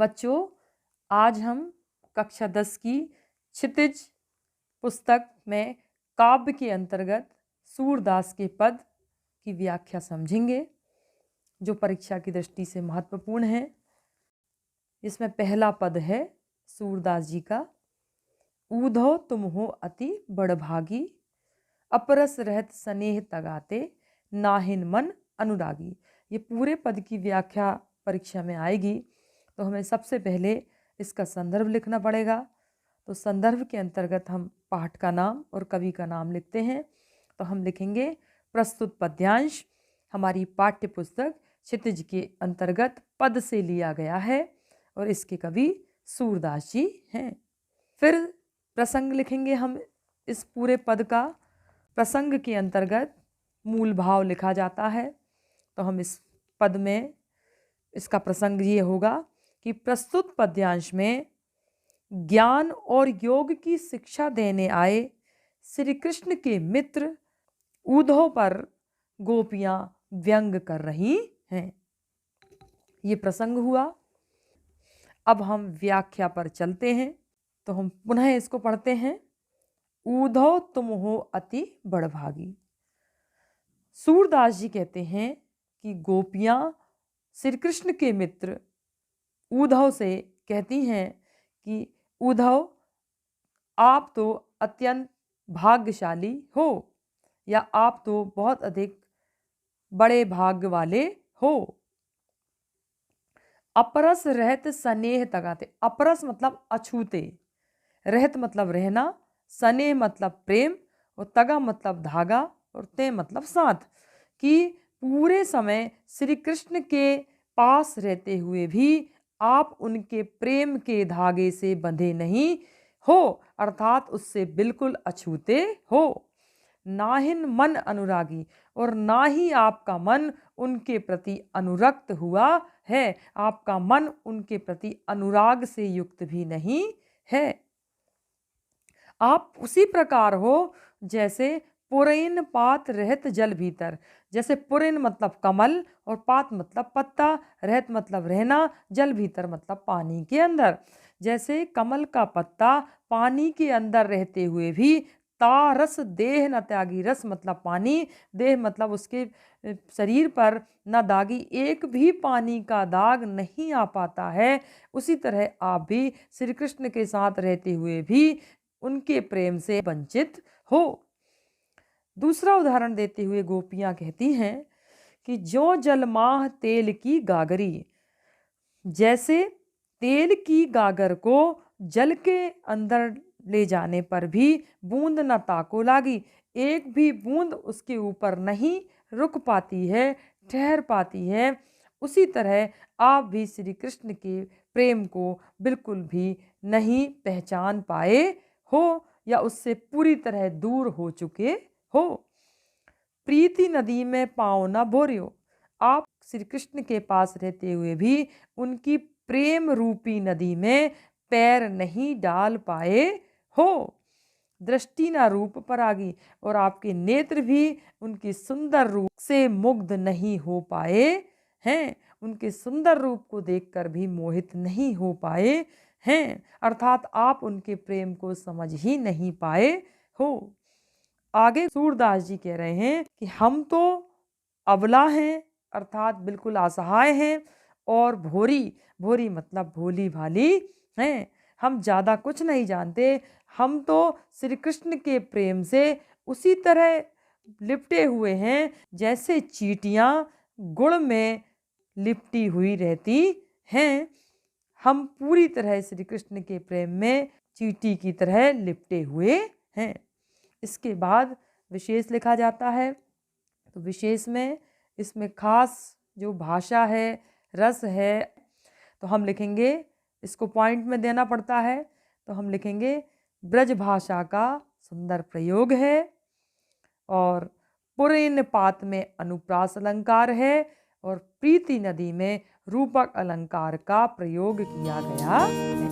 बच्चों, आज हम कक्षा 10 की क्षितिज पुस्तक में काव्य के अंतर्गत सूरदास के पद की व्याख्या समझेंगे, जो परीक्षा की दृष्टि से महत्वपूर्ण है। इसमें पहला पद है सूरदास जी का, ऊधो तुम हो अति बड़भागी, अपरस रहत स्नेह तगाते, नाहिन मन अनुरागी। ये पूरे पद की व्याख्या परीक्षा में आएगी, तो हमें सबसे पहले इसका संदर्भ लिखना पड़ेगा। तो संदर्भ के अंतर्गत हम पाठ का नाम और कवि का नाम लिखते हैं। तो हम लिखेंगे प्रस्तुत पद्यांश हमारी पाठ्य पुस्तक क्षितिज के अंतर्गत पद से लिया गया है और इसके कवि सूरदास जी हैं। फिर प्रसंग लिखेंगे हम इस पूरे पद का। प्रसंग के अंतर्गत मूल भाव लिखा जाता है। तो हम इस पद में इसका प्रसंग ये होगा कि प्रस्तुत पद्यांश में ज्ञान और योग की शिक्षा देने आए श्री कृष्ण के मित्र ऊधव पर गोपियां व्यंग कर रही हैं। ये प्रसंग हुआ। अब हम व्याख्या पर चलते हैं। तो हम पुनः इसको पढ़ते हैं। ऊधव तुम हो अति बड़भागी। सूरदास जी कहते हैं कि गोपियां श्री कृष्ण के मित्र ऊधव से कहती हैं कि ऊधव, आप तो अत्यंत भाग्यशाली हो, या आप तो बहुत अधिक बड़े भाग्य वाले हो। अपरस रहत स्नेह तगाते। अपरस मतलब अछूते, रहत मतलब रहना, स्नेह मतलब प्रेम, और तगा मतलब धागा, और ते मतलब साथ। कि पूरे समय श्री कृष्ण के पास रहते हुए भी आप उनके प्रेम के धागे से बंधे नहीं हो, अर्थात उससे बिल्कुल अछूते हो। नाहिन मन अनुरागी, और ना ही आपका मन उनके प्रति अनुरक्त हुआ है, आपका मन उनके प्रति अनुराग से युक्त भी नहीं है। आप उसी प्रकार हो जैसे पुरैन पात रहत जल भीतर। जैसे पुरैन मतलब कमल और पात मतलब पत्ता, रहत मतलब रहना, जल भीतर मतलब पानी के अंदर। जैसे कमल का पत्ता पानी के अंदर रहते हुए भी तारस देह न त्यागी, रस मतलब पानी, देह मतलब उसके शरीर पर न दागी, एक भी पानी का दाग नहीं आ पाता है, उसी तरह आप भी श्री कृष्ण के साथ रहते हुए भी उनके प्रेम से वंचित हो। दूसरा उदाहरण देते हुए गोपियां कहती हैं कि जो जलमाह तेल की गागरी। जैसे तेल की गागर को जल के अंदर ले जाने पर भी बूंद न ताको लागी, एक भी बूंद उसके ऊपर नहीं रुक पाती है, ठहर पाती है, उसी तरह आप भी श्री कृष्ण के प्रेम को बिल्कुल भी नहीं पहचान पाए हो, या उससे पूरी तरह दूर हो चुके हो। प्रीति नदी में पाँव न भोरियो। आप श्री कृष्ण के पास रहते हुए भी उनकी प्रेम रूपी नदी में पैर नहीं डाल पाए हो। दृष्टि न रूप परागी, और आपके नेत्र भी उनकी सुंदर रूप से मुग्ध नहीं हो पाए हैं, उनके सुंदर रूप को देखकर भी मोहित नहीं हो पाए हैं, अर्थात आप उनके प्रेम को समझ ही नहीं पाए हो। आगे सूरदास जी कह रहे हैं कि हम तो अबला हैं, अर्थात बिल्कुल असहाय हैं, और भोरी, भोरी मतलब भोली भाली हैं, हम ज़्यादा कुछ नहीं जानते। हम तो श्री कृष्ण के प्रेम से उसी तरह लिपटे हुए हैं जैसे चींटियाँ गुड़ में लिपटी हुई रहती हैं। हम पूरी तरह श्री कृष्ण के प्रेम में चींटी की तरह लिपटे हुए हैं। इसके बाद विशेष लिखा जाता है। तो विशेष में इसमें खास जो भाषा है, रस है, तो हम लिखेंगे, इसको पॉइंट में देना पड़ता है, तो हम लिखेंगे ब्रज भाषा का सुंदर प्रयोग है, और पुरैन पात में अनुप्रास अलंकार है, और प्रीति नदी में रूपक अलंकार का प्रयोग किया गया है।